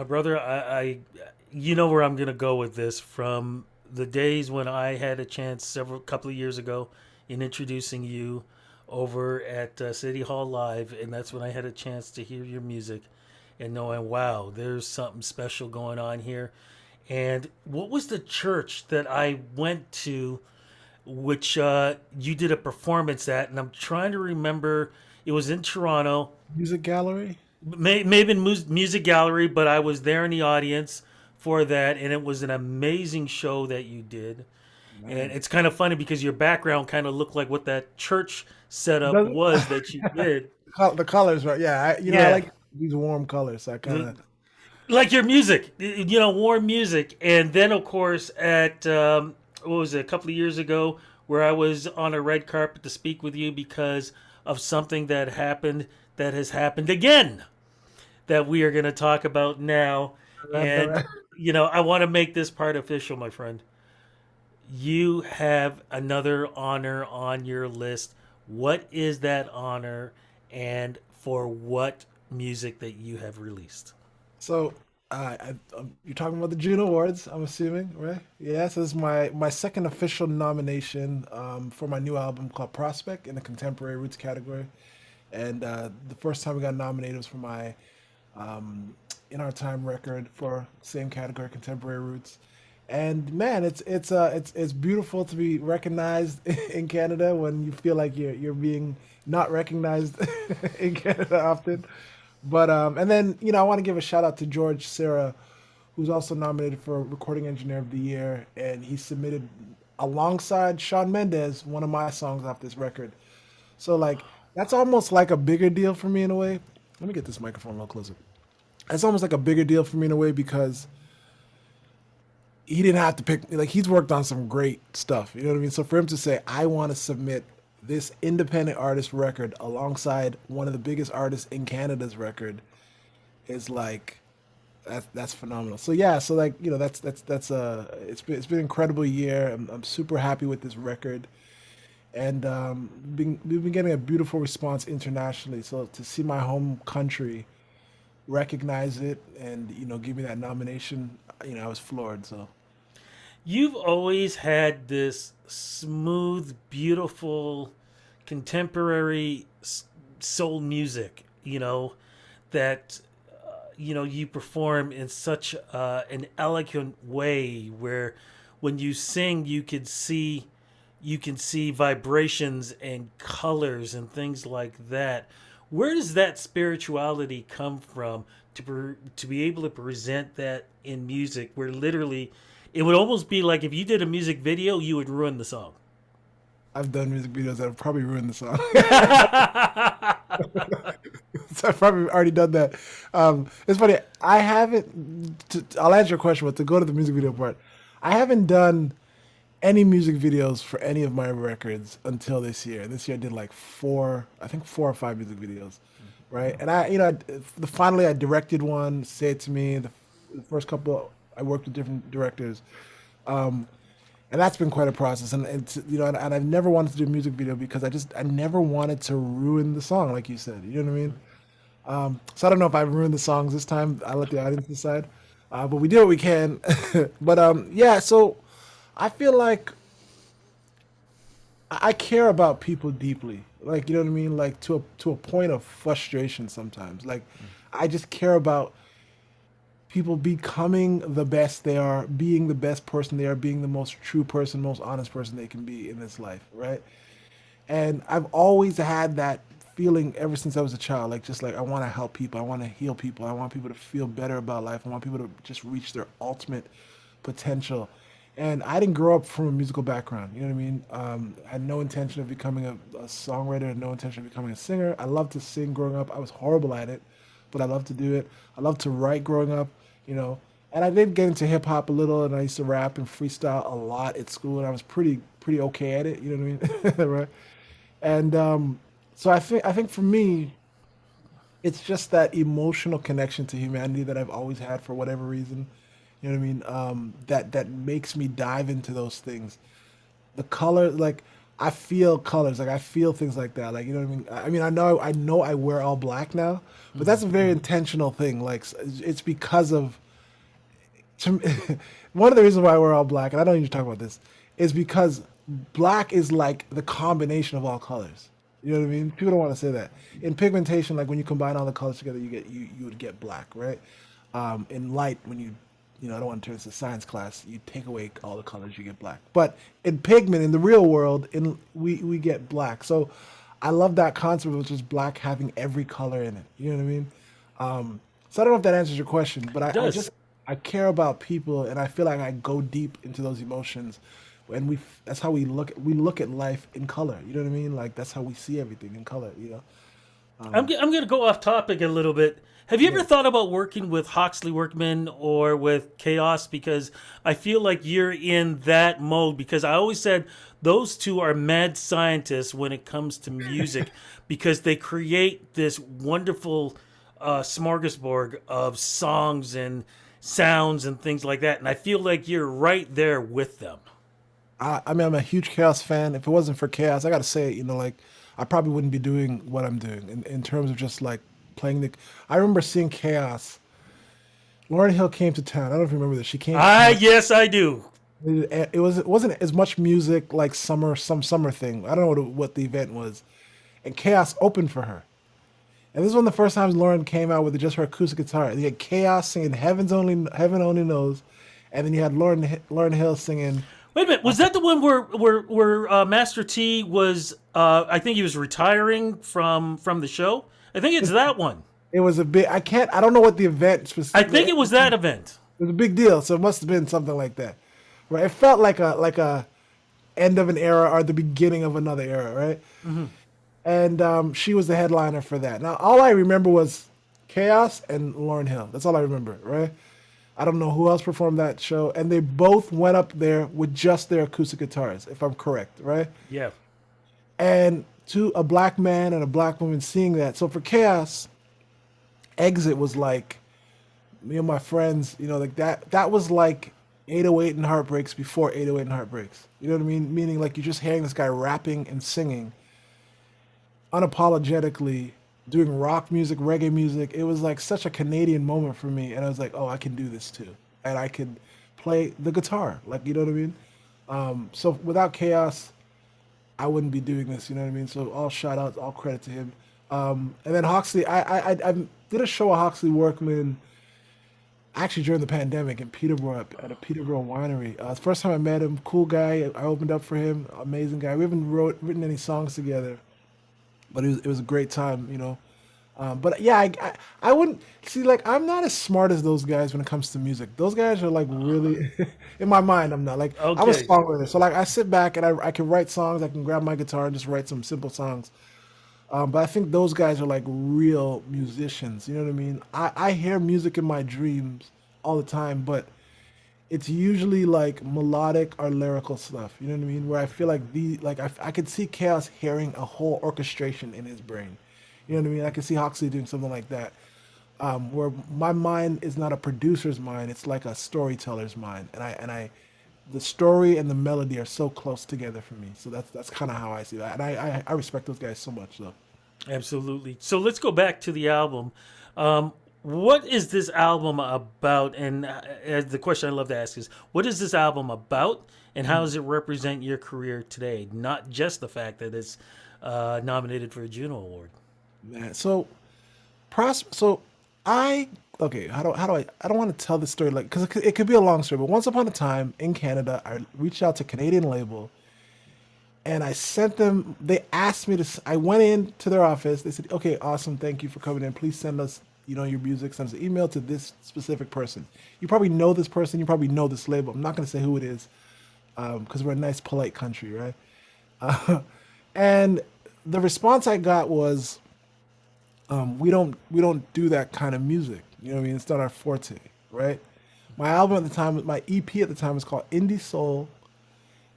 My brother, you know where I'm gonna go with this. From the days when I had a chance several couple of years ago in introducing you over at City Hall Live, and that's when I had a chance to hear your music and knowing, wow, there's something special going on here. And what was the church that I went to, which you did a performance at? And I'm trying to remember. It was in Toronto. Music gallery. May have been music gallery, but I was there in the audience for that, and it was an amazing show that you did. And it's Nice. kind of funny because your background kind of looked like what that church setup Doesn't was that you did. the colors, right? Yeah, I Yeah, like these warm colors. So I kind of like your music, warm music. And then, of course, at what was it, a couple of years ago, where I was on a red carpet to speak with you because of something that happened that has happened again, that we are going to talk about now. And, I want to make this part official, my friend. You have another honor on your list. What is that honor, and for what music that you have released? so. You're talking about the Juno Awards, I'm assuming, right? Yeah, so this is my second official nomination for my new album called Prospect in the contemporary roots category. And the first time we got nominated was for my in our time record for same category, contemporary roots. And man, it's beautiful to be recognized in Canada when you feel like you're being not recognized in Canada often. But and then I want to give a shout out to George Sarah, who's also nominated for Recording Engineer of the Year, and he submitted alongside Shawn Mendes one of my songs off this record. So like that's almost like a bigger deal for me in a way. Let me get this microphone a little closer. It's almost like a bigger deal for me in a way because he didn't have to pick, like, he's worked on some great stuff. You know what I mean? So for him to say, I want to submit this independent artist record alongside one of the biggest artists in Canada's record is like that's phenomenal. So yeah, so like that's it's been an incredible year. I'm super happy with this record, and we've been getting a beautiful response internationally. So to see my home country recognize it and give me that nomination, I was floored. So You've always had this smooth, beautiful, contemporary soul music, that you perform in such an elegant way where when you sing you can see vibrations and colors and things like that. Where does that spirituality come from to be able to present that in music, where literally it would almost be like if you did a music video, you would ruin the song? I've done music videos that have probably ruined the song. So I've probably already done that. It's funny. I haven't. I'll answer your question, but to go to the music video part, I haven't done any music videos for any of my records until this year. This year I did like four, I think 4 or 5 music videos, right? And finally I directed one. Say It to Me. The first couple I worked with different directors, um, and that's been quite a process. And I've never wanted to do a music video because I never wanted to ruin the song, like you said. You know what I mean? So I don't know if I've ruined the songs this time. I let the audience decide. But we do what we can. But yeah, so I feel like I care about people deeply. Like, you know what I mean? Like to a point of frustration sometimes. Like I just care about people becoming the best they are, being the best person they are, being the most true person, most honest person they can be in this life, right? And I've always had that feeling ever since I was a child. Like just like I want to help people, I want to heal people, I want people to feel better about life, I want people to just reach their ultimate potential. And I didn't grow up from a musical background. You know what I mean? I had no intention of becoming a songwriter, and no intention of becoming a singer. I loved to sing growing up. I was horrible at it, but I loved to do it. I loved to write growing up, you know. And I did get into hip hop a little, and I used to rap and freestyle a lot at school, and I was pretty okay at it. You know what I mean? Right? And so I think for me, it's just that emotional connection to humanity that I've always had for whatever reason. You know what I mean? That makes me dive into those things. The color, like I feel colors, like I feel things like that. Like you know what I mean? I know I wear all black now, but that's a very intentional thing. Like it's because of to me, one of the reasons why I wear all black, and I don't need to talk about this, is because black is like the combination of all colors. You know what I mean? People don't want to say that. In pigmentation, like when you combine all the colors together, you would get black, right? In light, when I don't want to turn this to science class, you take away all the colors, you get black. But in pigment, in the real world, we get black. So I love that concept of just black having every color in it. You know what I mean? So I don't know if that answers your question, but It I does. just I care about people, and I feel like I go deep into those emotions, and that's how we look at life in color. You know what I mean? Like that's how we see everything in color. You know? I'm going to go off topic a little bit. Have you ever Yeah. thought about working with Hawksley Workman or with Chaos? Because I feel like you're in that mode. Because I always said those two are mad scientists when it comes to music, because they create this wonderful smorgasbord of songs and sounds and things like that. And I feel like you're right there with them. I mean, I'm a huge Chaos fan. If it wasn't for Chaos, I gotta say, like I probably wouldn't be doing what I'm doing in terms of just like playing the. I remember seeing Chaos. Lauren Hill came to town. I don't know if you remember this. She came to Ah, town. yes, I do. It wasn't as much music like some summer thing. I don't know what the event was, and Chaos opened for her. And this is one of the first times Lauren came out with just her acoustic guitar. You had Chaos singing Heaven Only Knows," and then you had Lauren Hill singing. Wait a minute, was that the one where Master T was? I think he was retiring from the show. I think it's that one. It was a big. I don't know what the event I specifically. think it was that event. It was a big deal, so it must have been something like that, right? It felt like a end of an era or the beginning of another era, right? And she was the headliner for that. Now, all I remember was Chaos and Lauren Hill. That's all I remember, right? I don't know who else performed that show, and they both went up there with just their acoustic guitars, if I'm correct, right? Yeah. And to a black man and a black woman seeing that. So for Chaos, Exit was like me and my friends, like that. That was like 808 and Heartbreaks before 808 and Heartbreaks. You know what I mean? Meaning like you're just hearing this guy rapping and singing unapologetically, doing rock music, reggae music. It was like such a Canadian moment for me, and I was like, oh, I can do this too, and I could play the guitar, like you know what I mean. So without Chaos, I wouldn't be doing this. You know what I mean? So all shout outs, all credit to him. And then Hawksley, I did a show with Hawksley Workman actually during the pandemic in Peterborough at a Peterborough winery. It's the first time I met him. Cool guy. I opened up for him. Amazing guy. We haven't written any songs together, but it was a great time. But yeah, I wouldn't see like I'm not as smart as those guys when it comes to music. Those guys are like really in my mind. I'm not like I'm a Okay. songwriter, so like I sit back and I can write songs. I can grab my guitar and just write some simple songs. But I think those guys are like real musicians. You know what I mean? I hear music in my dreams all the time, but it's usually like melodic or lyrical stuff. You know what I mean? Where I feel like I could see Chaos hearing a whole orchestration in his brain. You know what I mean? I could see Huxley doing something like that. Where my mind is not a producer's mind; it's like a storyteller's mind, the story and the melody are so close together for me. So that's kind of how I see that, and I respect those guys so much, though. Absolutely. So let's go back to the album. What is this album about? And the question I love to ask is, what is this album about, and how does it represent your career today? Not just the fact that it's nominated for a Juno Award. Man, so I okay. I don't want to tell this story like because it could be a long story. But once upon a time in Canada, I reached out to a Canadian label and I sent them. They asked me to. I went into their office. They said, "Okay, awesome, thank you for coming in. Please send us, your music. Send us an email to this specific person. You probably know this person. You probably know this label. I'm not going to say who it is, because we're a nice, polite country, right?" And the response I got was, "We don't do that kind of music. You know what I mean? It's not our forte, right?" My album at the time, my EP at the time was called Indie Soul.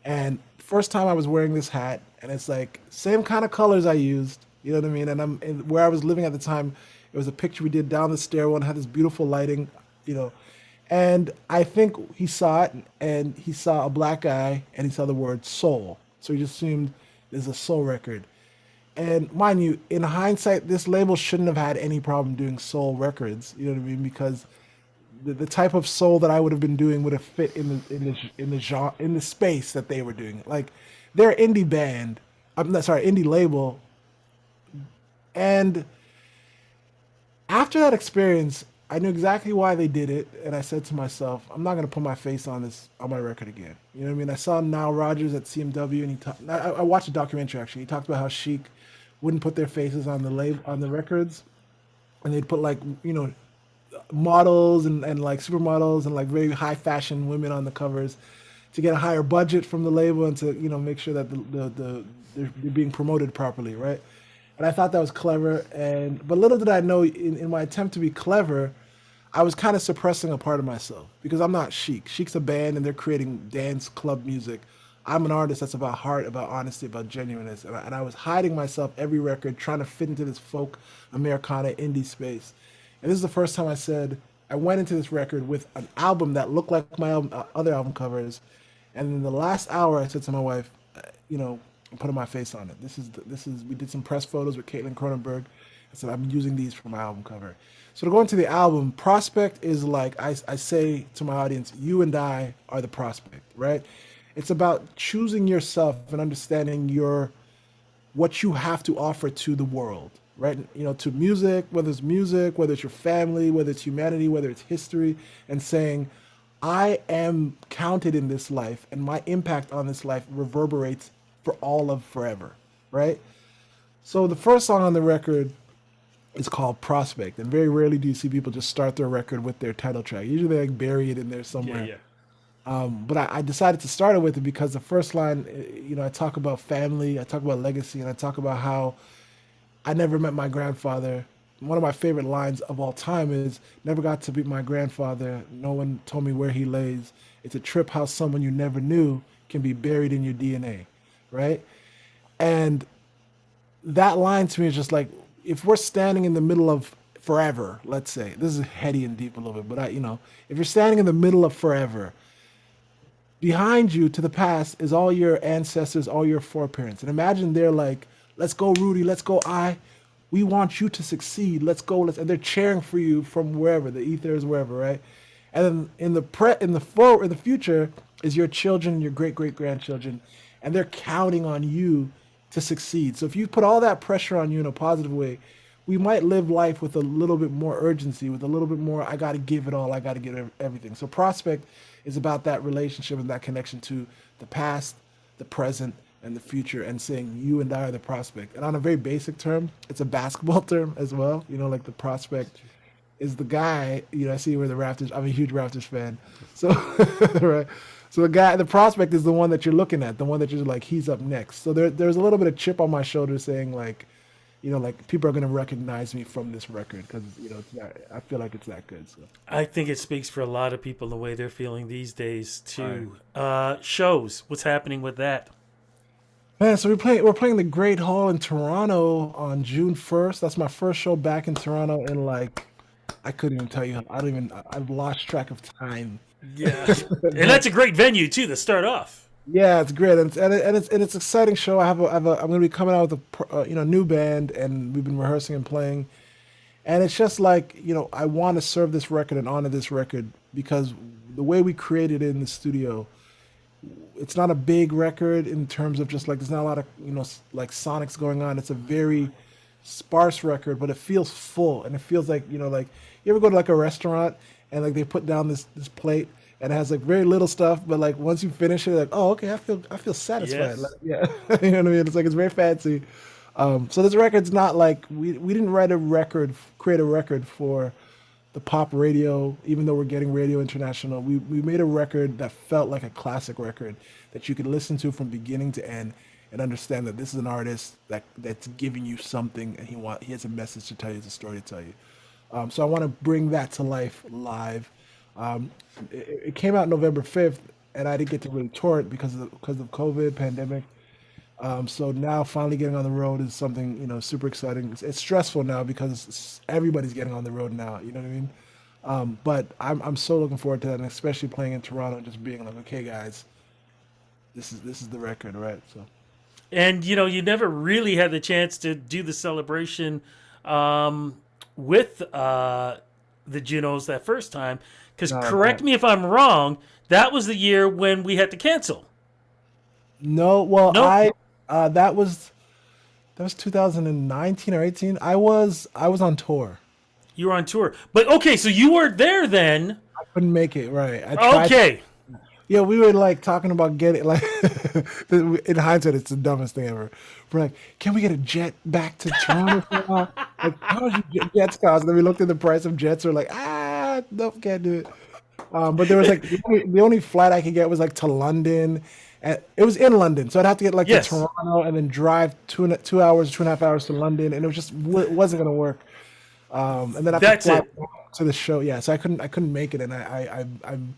And first time I was wearing this hat, and it's like same kind of colors I used. You know what I mean? And where I was living at the time, it was a picture we did down the stairwell and had this beautiful lighting, you know. And I think he saw it, and he saw a black guy, and he saw the word soul. So he just assumed This is a soul record. And mind you, in hindsight, this label shouldn't have had any problem doing soul records. You know what I mean? Because the type of soul that I would have been doing would have fit in the genre, in the space that they were doing. Like they're an indie band. I'm not sorry, indie label. And after that experience, I knew exactly why they did it, and I said to myself, I'm not gonna put my face on this on my record again. You know what I mean? I saw Nile Rodgers at CMW, and I watched a documentary actually. He talked about how Chic wouldn't put their faces on the on the records, and they'd put like models and like supermodels and like very high fashion women on the covers to get a higher budget from the label and to make sure that they're being promoted properly, right? And I thought that was clever. And but little did I know, in my attempt to be clever, I was kind of suppressing a part of myself because I'm not Chic. Chic's a band and they're creating dance club music. I'm an artist that's about heart, about honesty, about genuineness. And I was hiding myself every record, trying to fit into this folk, Americana, indie space. And this is the first time I went into this record with an album that looked like my other album covers. And in the last hour, I said to my wife, I'm putting my face on it. We did some press photos with Caitlin Cronenberg. I said, I'm using these for my album cover. So to go into the album, Prospect is like, I say to my audience, you and I are the prospect, right? It's about choosing yourself and understanding what you have to offer to the world, right? To music, whether it's your family, whether it's humanity, whether it's history, and saying, I am counted in this life, and my impact on this life reverberates for all of forever, right? So the first song on the record is called Prospect, and very rarely do you see people just start their record with their title track. Usually they like bury it in there Yeah, somewhere. yeah. But I decided to start it with it because the first line, I talk about family, I talk about legacy, and I talk about how I never met my grandfather. One of my favorite lines of all time is, never got to meet my grandfather. No one told me where he lays. It's a trip how someone you never knew can be buried in your DNA, right? And that line to me is just like, if we're standing in the middle of forever, let's say, this is heady and deep a little bit, but if you're standing in the middle of forever, behind you to the past is all your ancestors, all your foreparents. And imagine they're like, let's go, Rudy, let's go, we want you to succeed. Let's go. And they're cheering for you from wherever, the ethers, wherever, right? And then in the future is your children, your great great grandchildren, and they're counting on you to succeed. So if you put all that pressure on you in a positive way, we might live life with a little bit more urgency, with a little bit more, I got to give it all, I got to give everything. So Prospect is about that relationship and that connection to the past, the present, and the future, and saying you and I are the prospect. And on a very basic term, it's a basketball term as well. Like the prospect is the guy, I see where the Raptors, I'm a huge Raptors fan. So, right. So the prospect is the one that you're looking at, the one that you're like, he's up next. So there's a little bit of chip on my shoulder saying like, like people are going to recognize me from this record because, I feel like it's that good. So. I think it speaks for a lot of people the way they're feeling these days too. Right. Shows, what's happening with that? Man, so we're playing the Great Hall in Toronto on June 1st. That's my first show back in Toronto in like, I couldn't even tell you. I've lost track of time. Yeah, and that's a great venue too to start off. Yeah, it's great, and it's an exciting show. I'm going to be coming out with a new band, and we've been rehearsing and playing, and it's just like I want to serve this record and honor this record because the way we created it in the studio, it's not a big record in terms of just like there's not a lot of like sonics going on. It's a very sparse record, but it feels full and it feels like like you ever go to like a restaurant and like they put down this plate and it has like very little stuff, but like once you finish it, like oh okay, I feel satisfied. Yes. Like, yeah, you know what I mean. It's like it's very fancy. So this record's not like we didn't create a record for the pop radio, even though we're getting radio international. We made a record that felt like a classic record that you could listen to from beginning to end and understand that this is an artist that's giving you something and he has a message to tell you, it's a story to tell you. So I want to bring that to life live. It came out November 5th, and I didn't get to really tour it because of COVID pandemic. So now finally getting on the road is something, super exciting. It's stressful now because everybody's getting on the road now. You know what I mean? But I'm so looking forward to that, and especially playing in Toronto, and just being like, okay, guys, this is the record, right? So And you never really had the chance to do the celebration um, with the Junos that first time. Because No, correct no. me if I'm wrong, that was the year when we had to cancel. No, well, Nope, that was 2019 or 18. I was on tour. you were on tour. But okay, so you were there then. I couldn't make it, right. I tried. Okay, Yeah, we were like talking about getting like in hindsight, it's the dumbest thing ever. We're like, can we get a jet back to Toronto for a while? Like, how much jets cost? And then we looked at the price of jets. We're like, nope, can't do it. But there was like the only flight I could get was like to London, and it was in London, so I'd have to get like to yes, Toronto and then drive 2 hours, 2.5 hours to London, and it was just it wasn't gonna work. And then I have to that's fly it. back to the show. Yeah, so I couldn't make it, and I'm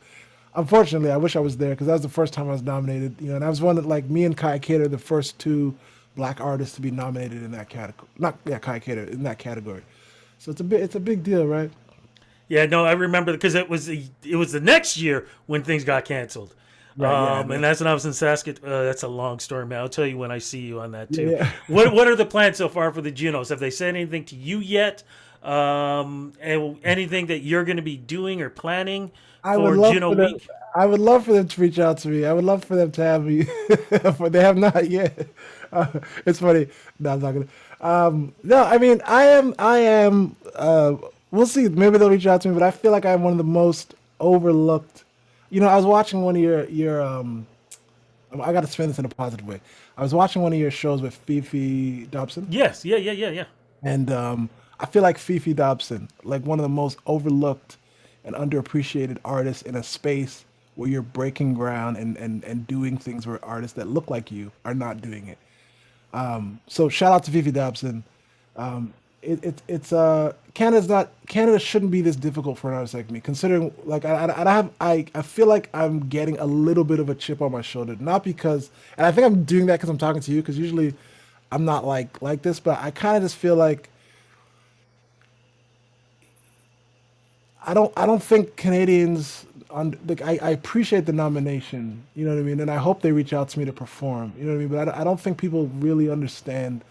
unfortunately I wish I was there because that was the first time I was nominated. And I was one that like me and Kai Cater, the first two black artists to be nominated in that category. Not yeah, Kai Cater in that category. So it's a big deal, right? Yeah, no, I remember because it was the next year when things got canceled. Right. Yeah. And that's when I was in Saskatoon. That's a long story, man. I'll tell you when I see you on that Yeah. too. Yeah. What are the plans so far for the Junos? Have they said anything to you yet? And anything that you're going to be doing or planning I would for love Juno for them. Week? I would love for them to reach out to me. I would love for them to have me, but they have not yet. It's funny. No, I'm not gonna. No, I mean, I am. I am. We'll see. Maybe they'll reach out to me, but I feel like I'm one of the most overlooked. I was watching one of your. I got to spin this in a positive way. I was watching one of your shows with Fifi Dobson, Yes. Yeah. Yeah. Yeah. Yeah. and I feel like Fifi Dobson, like one of the most overlooked and underappreciated artists in a space where you're breaking ground and doing things where artists that look like you are not doing it. So shout out to Fifi Dobson. Canada shouldn't be this difficult for an artist like me, considering like I feel like I'm getting a little bit of a chip on my shoulder, not because, and I think I'm doing that because I'm talking to you, because usually I'm not like this, but I kind of just feel like I don't think Canadians like I appreciate the nomination, you know what I mean, and I hope they reach out to me to perform, you know what I mean, but I don't think people really understand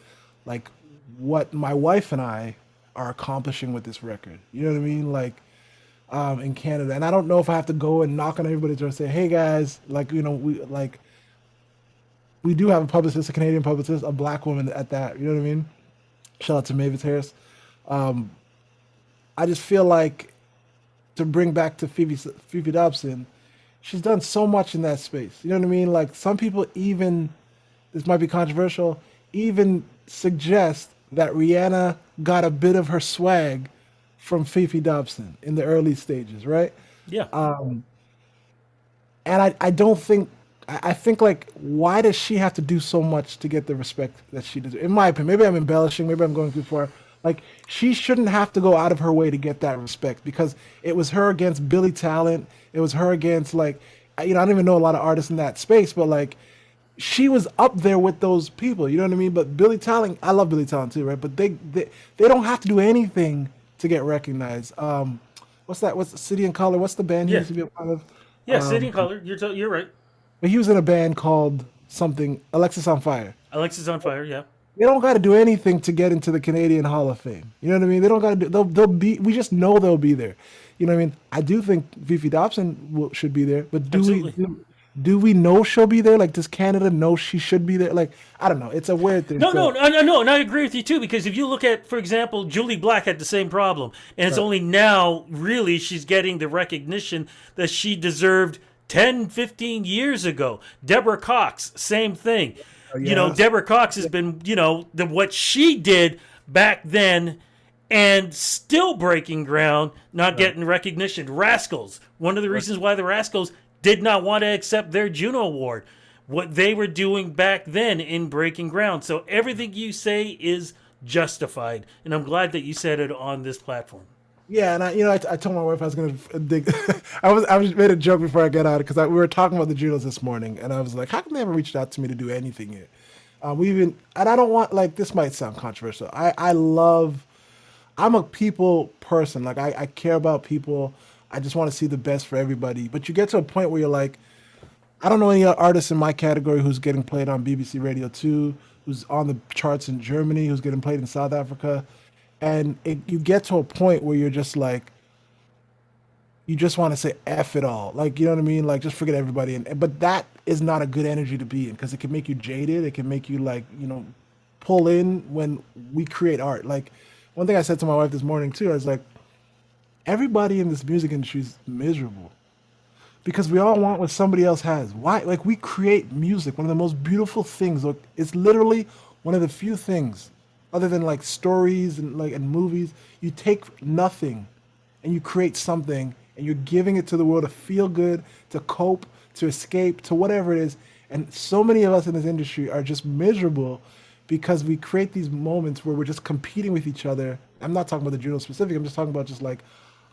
like what my wife and I are accomplishing with this record. You know what I mean? Like in Canada, and I don't know if I have to go and knock on everybody's door and say, "Hey guys, like we do have a publicist, a Canadian publicist, a black woman at that." You know what I mean? Shout out to Mavis Harris. I just feel like to bring back to Fifi Dobson, she's done so much in that space. You know what I mean? Like some people even, this might be controversial, even suggest that Rihanna got a bit of her swag from Fifi Dobson in the early stages, right? Yeah. And I don't think I think like why does she have to do so much to get the respect that she deserves? In my opinion, maybe I'm embellishing, maybe I'm going too far. Like she shouldn't have to go out of her way to get that respect because it was her against Billy Talent. It was her against like I don't even know a lot of artists in that space, but like she was up there with those people. You know what I mean? But Billy Talent, I love Billy Talent too, right? But they don't have to do anything to get recognized. What's that? What's City and Color? What's the band he Yeah. used to be a part of? Yeah. City and Color. You're right. But he was in a band called something Alexis on Fire. Alexis on fire. Yeah. They don't got to do anything to get into the Canadian Hall of Fame. You know what I mean? They don't got to do. They'll be. We just know they'll be there. You know what I mean? I do think Fifi Dobson should be there, but do we Absolutely. do we know she'll be there? Like, does Canada know she should be there? Like, I don't know. It's a weird thing. No, no, So, no, and I agree with you too. Because if you look at, for example, Julie Black had the same problem, and it's right. only now really she's getting the recognition that she deserved 10, 15 years ago. Deborah Cox, same thing. Yes. Deborah Cox has been, the what she did back then and still breaking ground, not Right. getting recognition. Rascals, one of the reasons why the Rascals did not want to accept their Juno Award, what they were doing back then in breaking ground. So everything you say is justified, and I'm glad that you said it on this platform. Yeah, and I told my wife I was gonna dig. I was made a joke before I got out because we were talking about the Junos this morning, and I was like, how come they haven't reached out to me to do anything yet? We even, and I don't want like this might sound controversial. I love. I'm a people person. Like I care about people. I just want to see the best for everybody. But you get to a point where you're like, I don't know any artist in my category who's getting played on BBC Radio 2, who's on the charts in Germany, who's getting played in South Africa. And you get to a point where you're just like, you just want to say F it all. Like, you know what I mean? Like, just forget everybody. But that is not a good energy to be in because it can make you jaded. It can make you, like, pull in when we create art. Like, one thing I said to my wife this morning, too, I was like, everybody in this music industry is miserable because we all want what somebody else has. Why? Like, we create music, one of the most beautiful things. Look, it's literally one of the few things, other than like stories and like and movies. You take nothing, and you create something, and you're giving it to the world to feel good, to cope, to escape, to whatever it is. And so many of us in this industry are just miserable because we create these moments where we're just competing with each other. I'm not talking about the Juno specific. I'm just talking about just like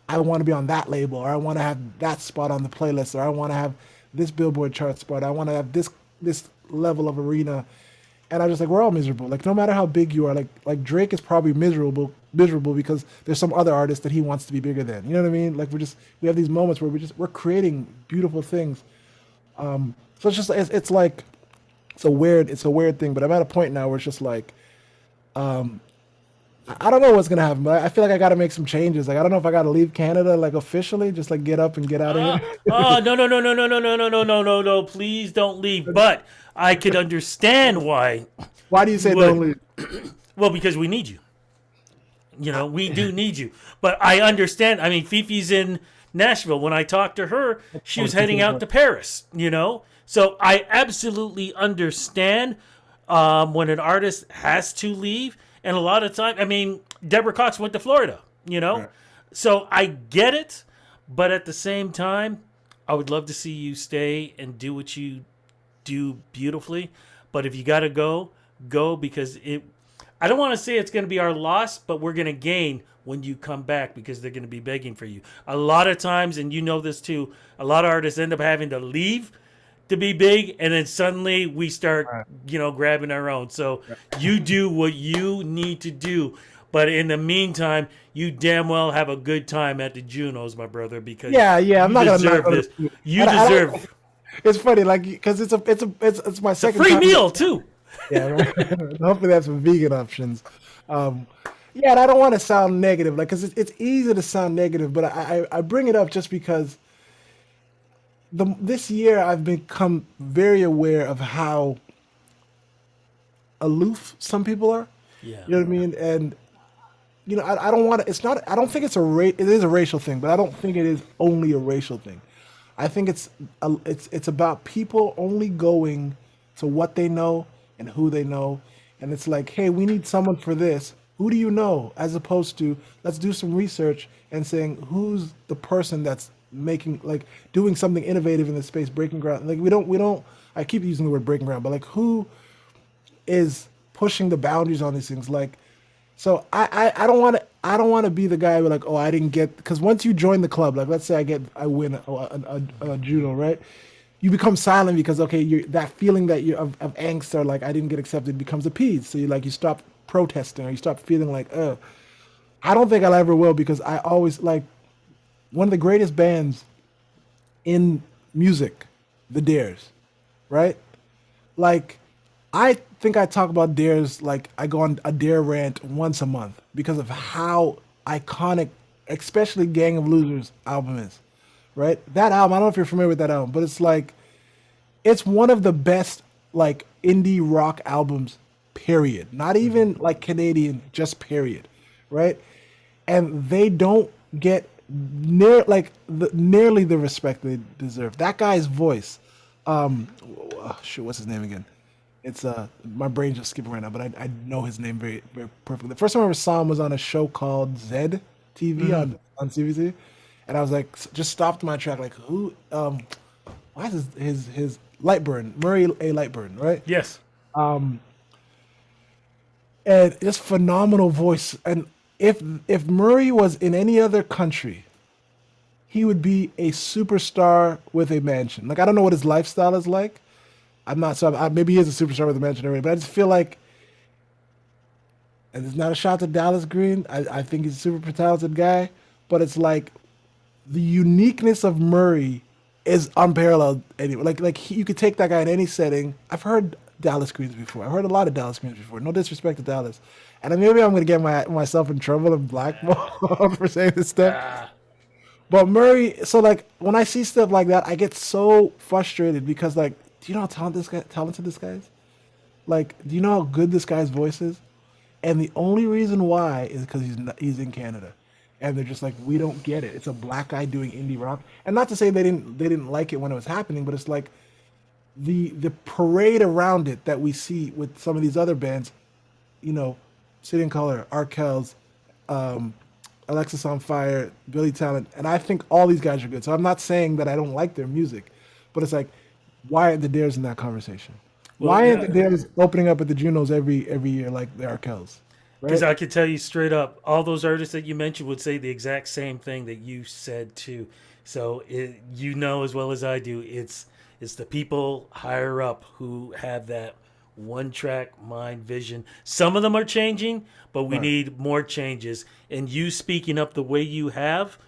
I want to be on that label, or I want to have that spot on the playlist, or I want to have this Billboard chart spot. I want to have this level of arena. And I was just like, we're all miserable. Like no matter how big you are, like Drake is probably miserable because there's some other artist that he wants to be bigger than. You know what I mean? Like we have these moments where we're creating beautiful things. So it's just it's like it's a weird thing. But I'm at a point now where it's just like I don't know what's gonna happen, but I feel like I got to make some changes. Like I don't know if I got to leave Canada like officially, just like get up and get out of Ah, here. no, no, no, no, no, no, no, no, no, no, no, no. Please don't leave. But I could understand why Why do you you say don't would. leave? Well, because we need you. We do need you. But I understand. I mean, Fifi's in Nashville. When I talked to her, she Oh, was it's heading out Q2. to Paris. So I absolutely understand when an artist has to leave. And a lot of time, I mean, Deborah Cox went to Florida. Right. So I get it. But at the same time, I would love to see you stay and do what you do beautifully. But if you got to go, go because I don't want to say it's going to be our loss, but we're going to gain when you come back because they're going to be begging for you. A lot of times, and you know this too, a lot of artists end up having to leave to be big, and then suddenly we start, Right. grabbing our own. So you do what you need to do. But in the meantime, you damn well have a good time at the Junos, my brother, because Yeah, yeah. I'm you not gonna not deserve go to this. school. You I don't. deserve It's funny, like because it's my it's a second free time. meal too. Yeah, right. Hopefully they have some vegan options. Um, yeah, and I don't want to sound negative, like because it's easy to sound negative, but I bring it up just because this year I've become very aware of how aloof some people are. Yeah. You know what I mean? And I don't want to. It's not. I don't think it's a It is a racial thing, but I don't think it is only a racial thing. I think it's about people only going to what they know and who they know, and it's like, hey, we need someone for this. Who do you know? As opposed to let's do some research and saying who's the person that's making like doing something innovative in the space, breaking ground. Like we don't. I keep using the word breaking ground, but like who is pushing the boundaries on these things? Like so I don't want to be the guy who like, oh, I didn't get, because once you join the club, like let's say I win a Juno, right? You become silent because okay, that feeling that you of angst or like I didn't get accepted becomes appeased. So you stop protesting or you stop feeling like, I don't think I'll ever will because I always like one of the greatest bands in music, the Dares, right? Like, I think I talk about Dares like I go on a Dare rant once a month because of how iconic, especially Gang of Losers album is, right? That album, I don't know if you're familiar with that album, but it's like it's one of the best like indie rock albums, period. Not even like Canadian, just period, right? And they don't get nearly the respect they deserve. That guy's voice, shoot, what's his name again? It's my brain just skipping right now, but I know his name very very perfectly. The first time I ever saw him was on a show called Zed TV on CBC, and I was like, just stopped my track, like who? Why is his Lightburn, Murray A. Lightburn, right? Yes. And just phenomenal voice. And if Murray was in any other country, he would be a superstar with a mansion. Like I don't know what his lifestyle is like. I'm not so maybe he is a superstar with a mansion already, but I just feel like, and it's not a shot to Dallas Green. I think he's a super talented guy, but it's like the uniqueness of Murray. is unparalleled anyway. You could take that guy in any setting. I've heard Dallas Queens before. I've heard a lot of Dallas Queens before. No disrespect to Dallas, and then maybe I'm gonna get myself in trouble and blackball for saying this stuff. Ah, But Murray, so like when I see stuff like that, I get so frustrated because like, do you know how talented this guy is? Like, do you know how good this guy's voice is? And the only reason why is because he's in Canada, and they're just like, we don't get it. It's a black guy doing indie rock, and not to say they didn't like it when it was happening, but it's like the parade around it that we see with some of these other bands, you know, City and Color, Arkells, um, Alexis on Fire, Billy Talent, and I think all these guys are good. So I'm not saying that I don't like their music, but it's like, why aren't the Dares in that conversation? well, Why aren't the yeah, Dares opening up at the Junos every year like the Arkells? because Right? I can tell you straight up, all those artists that you mentioned would say the exact same thing that you said too. So you know as well as I do, it's the people higher up who have that one track mind vision. Some of them are changing, but we Right. need more changes. And you speaking up the way you have,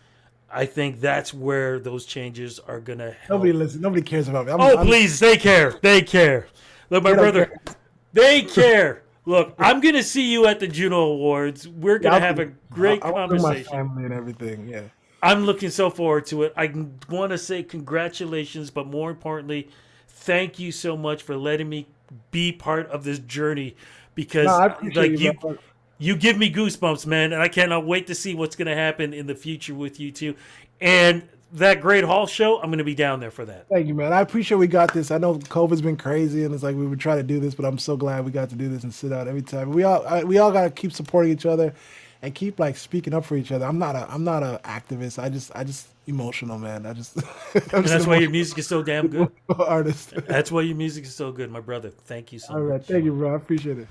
I think that's where those changes are gonna Nobody help. listens. Nobody cares about me. Oh, I'm please, they care. They care. Look, my they don't brother, care. they care. Look, I'm going to see you at the Juno Awards. We're Yeah, going to have a great I want to bring my conversation. family and everything. Yeah. I'm looking so forward to it. I want to say congratulations, but more importantly, thank you so much for letting me be part of this journey No, because I appreciate like you, bro. you give me goosebumps, man, and I cannot wait to see what's going to happen in the future with you too. And that great hall show, I'm going to be down there for that. Thank you, man. I appreciate we got this. I know COVID's been crazy, and it's like we would try to do this, but I'm so glad we got to do this and sit out every time. We all got to keep supporting each other, and keep like speaking up for each other. I'm not a activist. I just emotional, man. I'm And just an that's why your music is so damn good. emotional artist. That's why your music is so good, my brother. Thank you so All right, much. thank you, bro. I appreciate it.